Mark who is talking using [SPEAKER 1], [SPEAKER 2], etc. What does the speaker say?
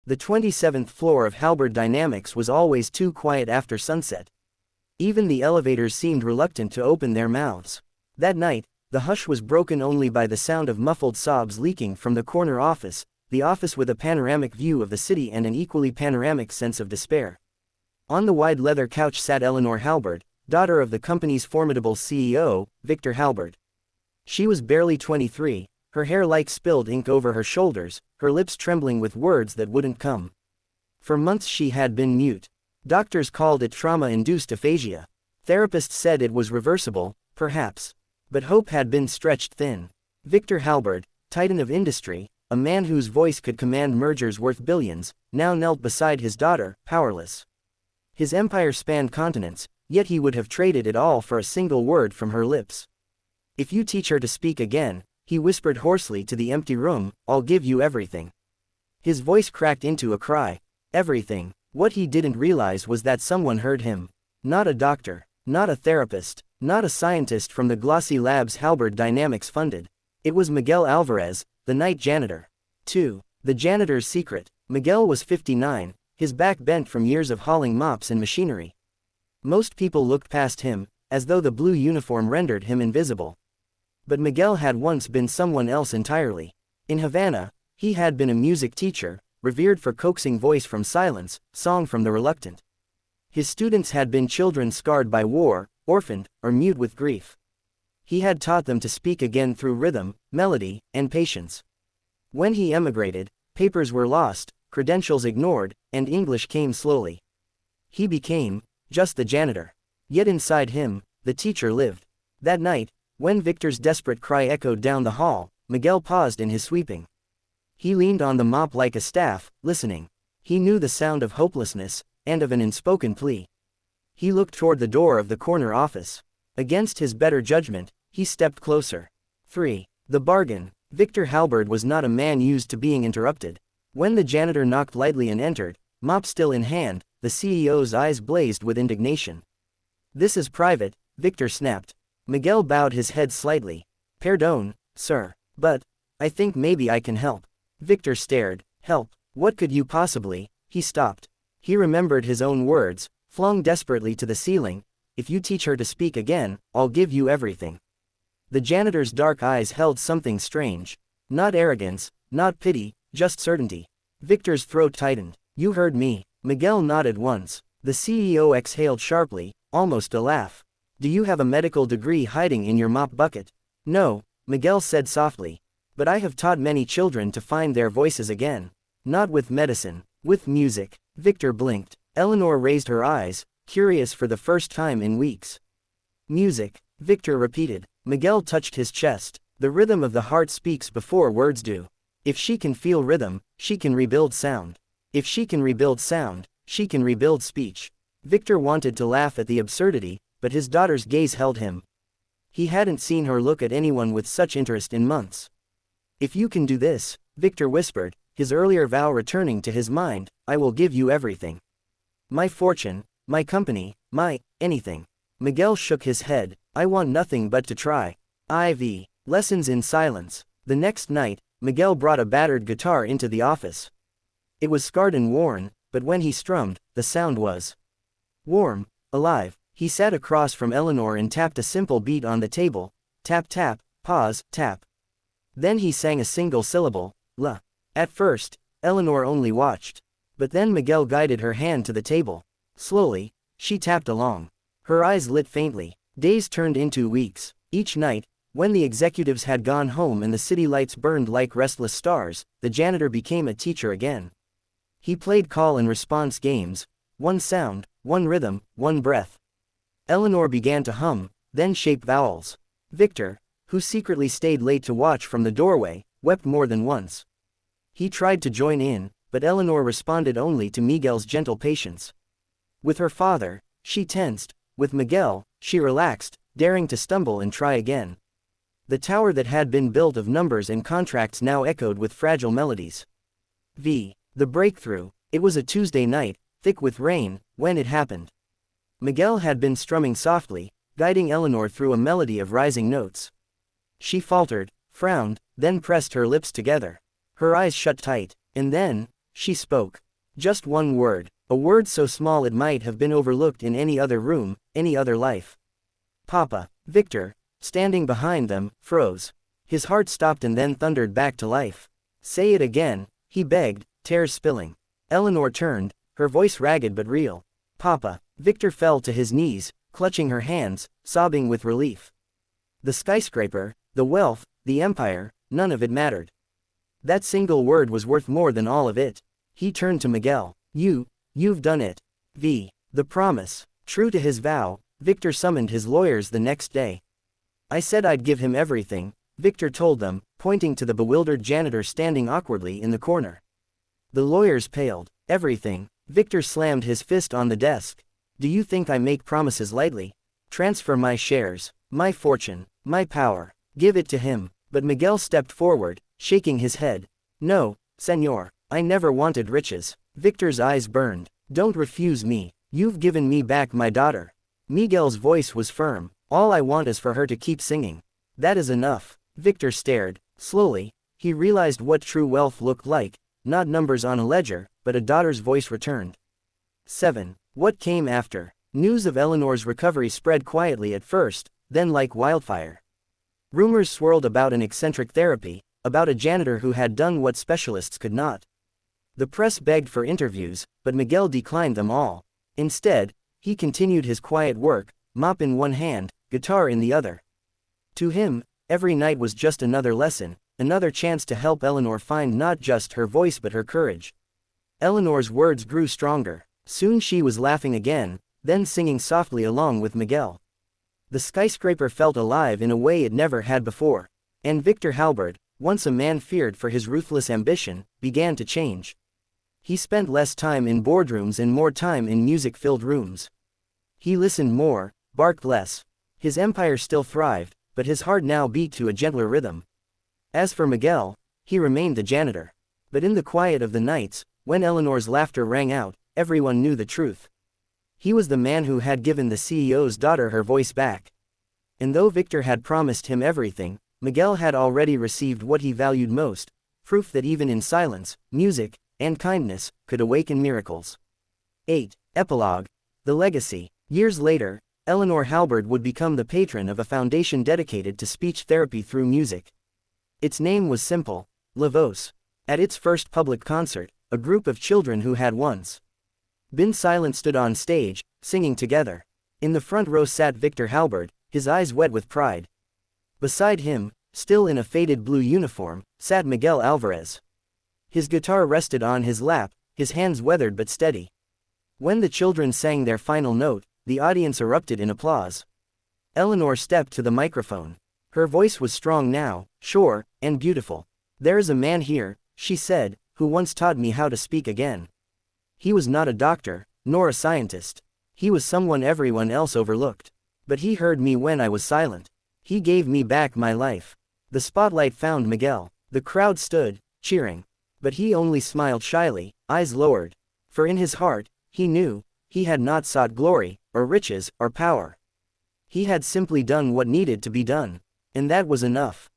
[SPEAKER 1] The 27th floor of Halberd Dynamics was always too quiet after sunset. Even the elevators seemed reluctant to open their mouths. That night, the hush was broken only by the sound of muffled sobs leaking from the corner office, the office with a panoramic view of the city and an equally panoramic sense of despair. On the wide leather couch sat Eleanor Halberd, daughter of the company's formidable CEO, Victor Halberd. She was barely 23, her hair like spilled ink over her shoulders, her lips trembling with words that wouldn't come. For months she had been mute. Doctors called it trauma-induced aphasia. Therapists said it was reversible, perhaps. But hope had been stretched thin. Victor Halberd, titan of industry, a man whose voice could command mergers worth billions, now knelt beside his daughter, powerless. His empire spanned continents, yet he would have traded it all for a single word from her lips. "If you teach her to speak again," he whispered hoarsely to the empty room, "I'll give you everything." His voice cracked into a cry. Everything. What he didn't realize was that someone heard him. Not a doctor, not a therapist, not a scientist from the glossy labs Halberd Dynamics funded. It was Miguel Alvarez, the night janitor. 2. The janitor's secret. Miguel was 59, his back bent from years of hauling mops and machinery. Most people looked past him, as though the blue uniform rendered him invisible. But Miguel had once been someone else entirely. In Havana, he had been a music teacher, revered for coaxing voice from silence, song from the reluctant. His students had been children scarred by war, orphaned, or mute with grief. He had taught them to speak again through rhythm, melody, and patience. When he emigrated, papers were lost, credentials ignored, and English came slowly. He became just the janitor. Yet inside him, the teacher lived. That night, when Victor's desperate cry echoed down the hall, Miguel paused in his sweeping. He leaned on the mop like a staff, listening. He knew the sound of hopelessness, and of an unspoken plea. He looked toward the door of the corner office. Against his better judgment, he stepped closer. 3. The bargain. Victor Halberd was not a man used to being interrupted. When the janitor knocked lightly and entered, mop still in hand, the CEO's eyes blazed with indignation. "This is private," Victor snapped. Miguel bowed his head slightly. "Pardon, sir. But I think maybe I can help." Victor stared. "Help? What could you possibly?" He stopped. He remembered his own words, flung desperately to the ceiling. "If you teach her to speak again, I'll give you everything." The janitor's dark eyes held something strange. Not arrogance, not pity, just certainty. Victor's throat tightened. "You heard me." Miguel nodded once. The CEO exhaled sharply, almost a laugh. "Do you have a medical degree hiding in your mop bucket?" "No," Miguel said softly. "But I have taught many children to find their voices again. Not with medicine, with music." Victor blinked. Eleanor raised her eyes, curious for the first time in weeks. "Music," Victor repeated. Miguel touched his chest. "The rhythm of the heart speaks before words do. If she can feel rhythm, she can rebuild sound. If she can rebuild sound, she can rebuild speech." Victor wanted to laugh at the absurdity, but his daughter's gaze held him. He hadn't seen her look at anyone with such interest in months. "If you can do this," Victor whispered, his earlier vow returning to his mind, "I will give you everything. My fortune, my company, my anything." Miguel shook his head. "I want nothing but to try." IV. Lessons in silence. The next night, Miguel brought a battered guitar into the office. It was scarred and worn, but when he strummed, the sound was warm, alive. He sat across from Eleanor and tapped a simple beat on the table. Tap tap, pause, tap. Then he sang a single syllable, la. At first, Eleanor only watched. But then Miguel guided her hand to the table. Slowly, she tapped along. Her eyes lit faintly. Days turned into weeks. Each night, when the executives had gone home and the city lights burned like restless stars, the janitor became a teacher again. He played call and response games. One sound, one rhythm, one breath. Eleanor began to hum, then shape vowels. Victor, who secretly stayed late to watch from the doorway, wept more than once. He tried to join in, but Eleanor responded only to Miguel's gentle patience. With her father, she tensed. With Miguel, she relaxed, daring to stumble and try again. The tower that had been built of numbers and contracts now echoed with fragile melodies. The breakthrough. It was a Tuesday night, thick with rain, when it happened. Miguel had been strumming softly, guiding Eleanor through a melody of rising notes. She faltered, frowned, then pressed her lips together. Her eyes shut tight. And then, she spoke. Just one word, a word so small it might have been overlooked in any other room, any other life. Papa. Victor, standing behind them, froze. His heart stopped and then thundered back to life. Say it again, he begged, tears spilling. Eleanor turned, her voice ragged but real. Papa. Victor fell to his knees, clutching her hands, sobbing with relief. The skyscraper, the wealth, the empire, none of it mattered. That single word was worth more than all of it. He turned to Miguel. You've done it. The promise. True to his vow, Victor summoned his lawyers the next day. I said I'd give him everything, Victor told them, pointing to the bewildered janitor standing awkwardly in the corner. The lawyers paled. Everything. Victor slammed his fist on the desk. Do you think I make promises lightly? Transfer my shares, my fortune, my power. Give it to him. But Miguel stepped forward, shaking his head. No, senor. I never wanted riches. Victor's eyes burned. Don't refuse me. You've given me back my daughter. Miguel's voice was firm. All I want is for her to keep singing. That is enough. Victor stared. Slowly, he realized what true wealth looked like, not numbers on a ledger, but a daughter's voice returned. 7. What came after? News of Eleanor's recovery spread quietly at first, then like wildfire. Rumors swirled about an eccentric therapy, about a janitor who had done what specialists could not. The press begged for interviews, but Miguel declined them all. Instead, he continued his quiet work, mop in one hand, guitar in the other. To him, every night was just another lesson, another chance to help Eleanor find not just her voice but her courage. Eleanor's words grew stronger. Soon she was laughing again, then singing softly along with Miguel. The skyscraper felt alive in a way it never had before. And Victor Halberd, once a man feared for his ruthless ambition, began to change. He spent less time in boardrooms and more time in music-filled rooms. He listened more, barked less. His empire still thrived, but his heart now beat to a gentler rhythm. As for Miguel, he remained the janitor. But in the quiet of the nights, when Eleanor's laughter rang out, everyone knew the truth. He was the man who had given the CEO's daughter her voice back. And though Victor had promised him everything, Miguel had already received what he valued most, proof that even in silence, music, and kindness, could awaken miracles. 8. Epilogue. The legacy. Years later, Eleanor Halberd would become the patron of a foundation dedicated to speech therapy through music. Its name was simple, La Voz. At its first public concert, a group of children who had once been silent stood on stage, singing together. In the front row sat Victor Halberd, his eyes wet with pride. Beside him, still in a faded blue uniform, sat Miguel Alvarez. His guitar rested on his lap, his hands weathered but steady. When the children sang their final note, the audience erupted in applause. Eleanor stepped to the microphone. Her voice was strong now, sure, and beautiful. There is a man here, she said, who once taught me how to speak again. He was not a doctor, nor a scientist. He was someone everyone else overlooked. But he heard me when I was silent. He gave me back my life. The spotlight found Miguel. The crowd stood, cheering. But he only smiled shyly, eyes lowered. For in his heart, he knew, he had not sought glory, or riches, or power. He had simply done what needed to be done. And that was enough.